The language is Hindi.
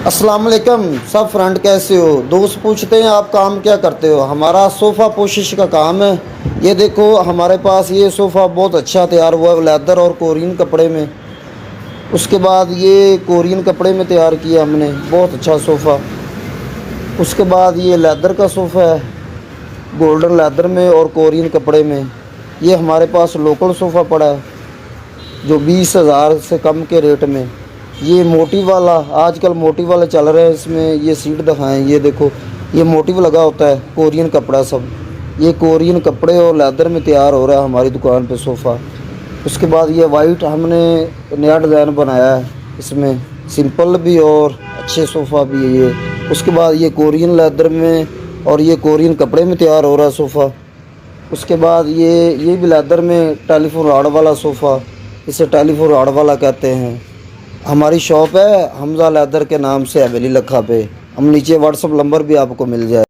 अस्सलाम वालेकुम सब फ्रेंड, कैसे हो? दोस्त पूछते हैं आप काम क्या करते हो? हमारा सोफ़ा पोशिश का काम है। ये देखो हमारे पास ये सोफ़ा बहुत अच्छा तैयार हुआ है लेदर और कोरियन कपड़े में। उसके बाद ये कोरियन कपड़े में तैयार किया हमने, बहुत अच्छा सोफ़ा। उसके बाद ये लेदर का सोफ़ा है, गोल्डन लेदर में और कोरियन कपड़े में। ये हमारे पास लोकल सोफ़ा पड़ा है जो 20,000 से कम के रेट में। ये मोटिव वाला, आजकल मोटिव वाले चल रहे हैं। इसमें ये सीट दिखाएं, ये देखो ये मोटिव लगा होता है, कोरियन कपड़ा सब। ये कोरियन कपड़े और लेदर में तैयार हो रहा है हमारी दुकान पे सोफ़ा। उसके बाद ये वाइट हमने नया डिज़ाइन बनाया है, इसमें सिंपल भी और अच्छे सोफ़ा भी है ये। उसके बाद ये कोरियन लेदर में और ये कोरियन कपड़े में तैयार हो रहा है सोफ़ा। उसके बाद ये भी लेदर में टेलीफोन राड वाला सोफ़ा, इसे टेलीफोन राड वाला कहते हैं। हमारी शॉप है हमज़ा लेदर के नाम से हवेली लखा पे। हम नीचे व्हाट्सअप नंबर भी आपको मिल जाए।